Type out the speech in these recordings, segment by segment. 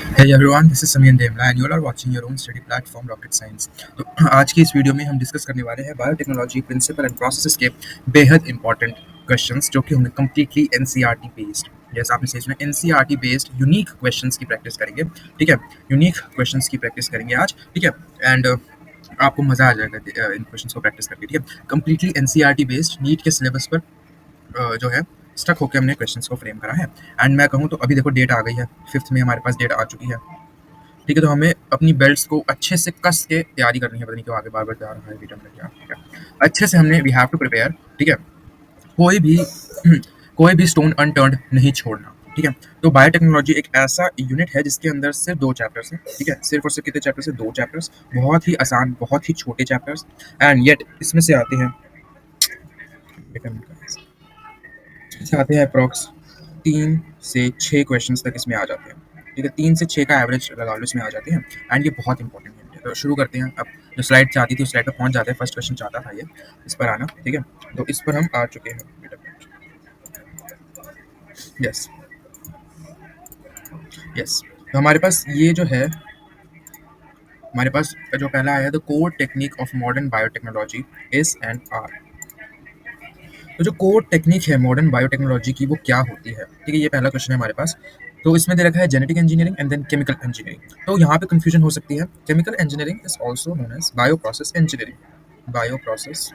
Hey everyone, this is Samir Demla and you all are watching your own study platform Rocket Science। तो आज की इस video में हम डिस्कस करने वाले हैं बायोटेक्नोलॉजी प्रिंसिपल एंड प्रोसेसेस के बेहद इंपॉर्टेंट क्वेश्चंस जो कि होंगे कम्प्लीटली एनसीईआरटी बेस्ड। जैसा आपने सही सुना, एनसीईआरटी बेस्ड यूनिक क्वेश्चंस की प्रैक्टिस करेंगे। ठीक है, यूनिक क्वेश्चंस की प्रैक्टिस करेंगे आज। ठीक है, एंड आपको मजा आ जाएगा इन क्वेश्चंस को प्रैक्टिस करके। ठीक है, कम्प्लीटली एनसीईआरटी बेस्ड नीट के सिलेबस पर जो है स्टक होकर हमने क्वेश्चंस को फ्रेम करा है। एंड मैं कहूँ तो अभी देखो डेट आ गई है, 5th में हमारे पास डेट आ चुकी है। ठीक है, तो हमें अपनी बेल्ट्स को अच्छे से कस के तैयारी करनी है। पता नहीं क्यों आगे बार-बार जा रहा है वीडियो में क्या। ठीक है, अच्छे से हमने वी हैव टू प्रिपेयर। ठीक है, कोई भी कोई भी स्टोन अनटर्न्ड नहीं छोड़ना। ठीक है, तो बायोटेक्नोलॉजी एक ऐसा यूनिट है जिसके अंदर सिर्फ 2 चैप्टर्स हैं। ठीक है, सिर्फ और सिर्फ कितने चैप्टर्स हैं? 2 चैप्टर्स, बहुत ही आसान, बहुत ही छोटे चैप्टर्स। एंड येट इसमें से आते हैं, इससे आते हैं अप्रॉक्स 3 से 6 क्वेश्चंस तक इसमें आ जाते हैं। ठीक है, 3 से 6 का एवरेज लगा लो इसमें आ जाते हैं। एंड ये बहुत इंपॉर्टेंट है। तो शुरू करते हैं। अब जो स्लाइड चाहती थी उस स्लाइड पर पहुंच जाते हैं। फर्स्ट क्वेश्चन चाहता था ये इस पर आना। ठीक है, तो इस पर हम आ चुके हैं। यस यस, तो हमारे पास ये जो है, हमारे पास जो पहला आया है, the core technique of modern biotechnology is and are. तो जो कोर टेक्निक है मॉडर्न बायोटेक्नोलॉजी की वो क्या होती है? ठीक है, ये पहला क्वेश्चन है हमारे पास। तो इसमें दे रखा है genetic engineering and then chemical engineering. तो यहाँ पे कंफ्यूजन हो सकती है। Chemical engineering is also known as bio process engineering. Bio process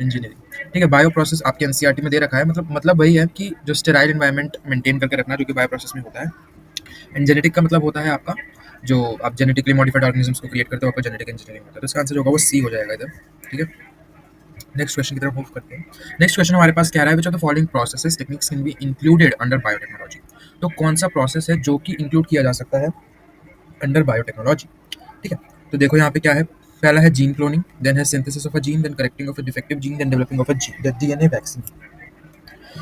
engineering. ठीक है, बायो प्रोसेस आपके एनसीईआरटी में दे रखा है। मतलब वही है कि जो स्टेराइल एनवायरनमेंट मेंटेन करके रखना, जो कि बायो प्रोसेस में होता है। एंड जेनेटिक का मतलब होता है आपका जो आप जेनेटिकली मॉडिफाइड ऑर्गेनिजम्स को क्रिएट करते हो, आपका जेनेटिक इंजीनियरिंग होता है। तो इसका आंसर जो होगा वो सी हो जाएगा इधर। ठीक है, नेक्स्ट क्वेश्चन की तरफ मूव करते हैं। नेक्स्ट क्वेश्चन हमारे पास कह रहा है which of the following processes techniques can be included under biotechnology. तो कौन सा प्रोसेस है जो कि इंक्लूड किया जा सकता है अंडर बायोटेक्नोलॉजी? ठीक है, तो देखो यहाँ पे क्या है। पहला है जीन क्लोनिंग, देन है synthesis of a gene, then correcting of a defective gene, then developing of a DNA vaccine.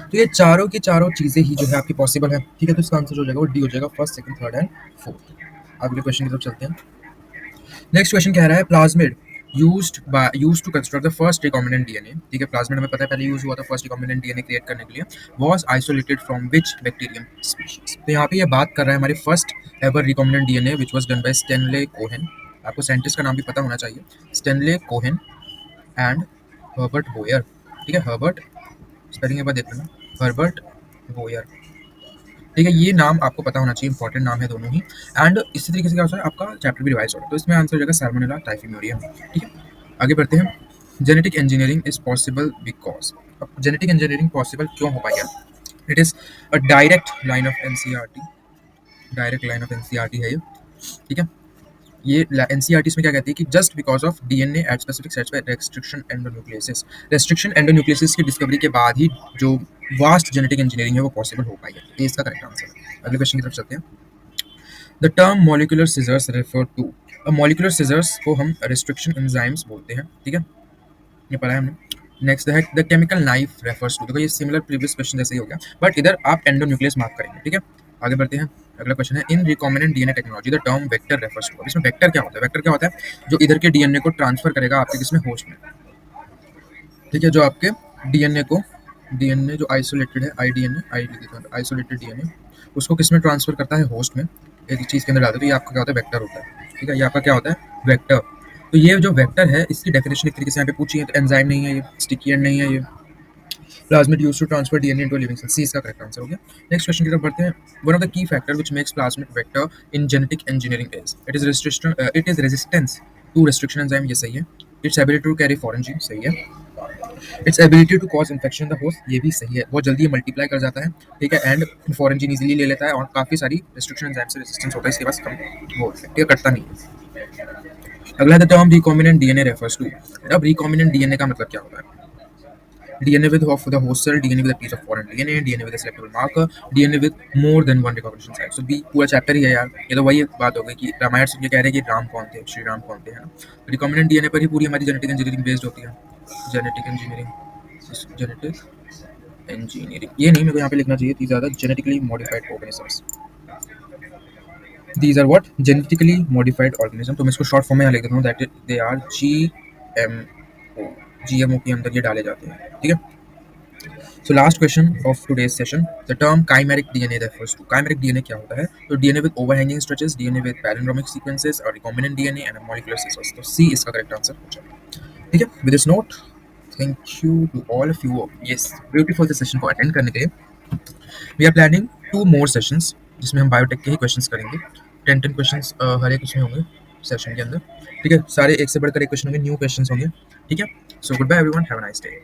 तो ये चारों की चारों चीजें ही जो है आपकी पॉसिबल है। ठीक है, तो इसका आंसर हो जाएगा वो डी हो जाएगा, first, second, third and fourth. अगले क्वेश्चन की तरफ चलते हैं। नेक्स्ट क्वेश्चन कह रहा है plasmid used to construct the first recombinant DNA। ठीक है, प्लाज्मिड हमें पता है पहले यूज हुआ था फर्स्ट रिकॉम्बिनेंट डीएनए क्रिएट करने के लिए। was isolated from which bacterium species। तो यहाँ पे ये बात कर रहा है हमारे first ever recombinant DNA which was done by Stanley Cohen. आपको साइंटिस्ट का नाम भी पता होना चाहिए, Stanley Cohen and Herbert Boyer. ठीक है, हर्बर्ट, स्पेलिंग एक बार देख लेना, हर्बर्ट बोयर। ठीक है, ये नाम आपको पता होना चाहिए, इंपॉर्टेंट नाम है दोनों ही। एंड इसी तरीके से क्या होता है आपका चैप्टर भी रिवाइज होगा। तो इसमें आंसर हो जाएगा सैल्मोनेला टाइफिम्यूरियम। ठीक है, आगे बढ़ते हैं। Genetic engineering is possible because. अब जेनेटिक इंजीनियरिंग पॉसिबल क्यों हो पाई है? It is a direct line of NCERT. Direct line of NCERT है ये। ठीक है, ये एनसीईआरटी में क्या कहती है कि just because of DNA at specific sites by restriction endonucleases. Restriction endonucleases की डिस्कवरी के बाद ही जो वास्ट जेनेटिक इंजीनियरिंग है वो पॉसिबल हो पाई है। ये इसका करेक्ट आंसर है। अगले क्वेश्चन की तरफ चलते हैं। The term molecular scissors refer to. अब मॉलिक्यूलर सिजर्स को हम रेस्ट्रिक्शन एंजाइम्स बोलते हैं। ठीक है, ये पढ़ा है हमने। नेक्स्ट है the chemical knife refers to. देखो ये सिमिलर प्रीवियस क्वेश्चन जैसे ही हो गया, बट इधर आप एंडोन्यूक्लियस मार्क करेंगे। ठीक है, आगे बढ़ते हैं। अगला क्वेश्चन है in recombinant DNA technology the term vector refers to. अब इसमें वेक्टर क्या होता है? वेक्टर क्या होता है? जो इधर के डीएनए को ट्रांसफर करेगा आपके किसमें, होस्ट में। ठीक है, जो आपके डीएनए को, डीएनए जो आइसोलेटेड है, आइसोलेटेड डीएनए उसको किसमें ट्रांसफर करता है? होस्ट में। एक चीज के अंदर डालते हैं, तो ये आपका क्या होता है? वेक्टर होता है। ठीक है, ये आपका क्या होता है? वेक्टर। तो ये जो वेक्टर है इसकी डेफिनेशन एक तरीके से यहाँ पे पूछी है। तो एंजाइम नहीं है ये, स्टिकी एंड नहीं है ये। Plasmid used to transfer DNA into living cell. C इसका करेक्ट आंसर हो गया। नेक्स्ट क्वेश्चन की तरफ बढ़ते हैं। One of the key factor which makes plasmid vector in genetic engineering is. It is resistance to restriction enzyme. ये सही है। Its ability to carry foreign gene. सही है। Its ability to cause infection the host. ये भी सही है, बहुत जल्दी ये मल्टीप्लाई कर जाता है। ठीक है, एंड फॉरेन जीन इजीली ले लेता है और काफी सारी रेस्ट्रिक्शन एंजाइम से रेजिस्टेंस होता है, इसके पास कम वो ठीक है, कटता नहीं है। अगला है the term recombinant DNA refers to. अब रिकॉम्बिनेंट डीएनए का मतलब क्या होता है? DNA with of the host cell, DNA with a piece of foreign DNA, DNA with a selectable marker, DNA with more than one recognition site। So B पूरा chapter ही है यार। ये तो वही बात हो गई कि रामायण सुन के कह रहे हैं कि राम कौन थे, श्री राम कौन थे, है ना। रिकॉम्बिनेंट डीएनए पर ही पूरी हमारी जेनेटिक इंजीनियरिंग बेस्ड होती है। जेनेटिक इंजीनियरिंग, जेनेटिक इंजीनियरिंग ये नहीं, मेरे को यहाँ पे लिखना चाहिए थी ज़्यादा, genetically modified organisms. These are what? Genetically modified organism. तो मैं इसको शॉर्ट फॉर्म में यहाँ लिख देता हूँ, that they are GMO। GMO के अंदर ये डाले जाते हैं। ठीक है, So last question of today's session. The term chimeric DNA refers to. Chimeric DNA क्या होता है? तो DNA with overhanging stretches, DNA with palindromic sequences और recombinant DNA and a molecular scissors. तो C इसका correct answer हो जाएगा. ठीक है? With this note, thank you to all of you. Yes, beautiful session को attend करने के लिए. We are planning 2 more sessions जिसमें हम बायोटेक के ही क्वेश्चंस करेंगे. 10 क्वेश्चंस हर एक उसमें होंगे सेशन के अंदर. ठीक है? सारे एक से बढ़कर एक क्वेश्चन होंगे, न्यू क्वेश्चंस होंगे. ठीक है? So goodbye everyone. Have a nice day.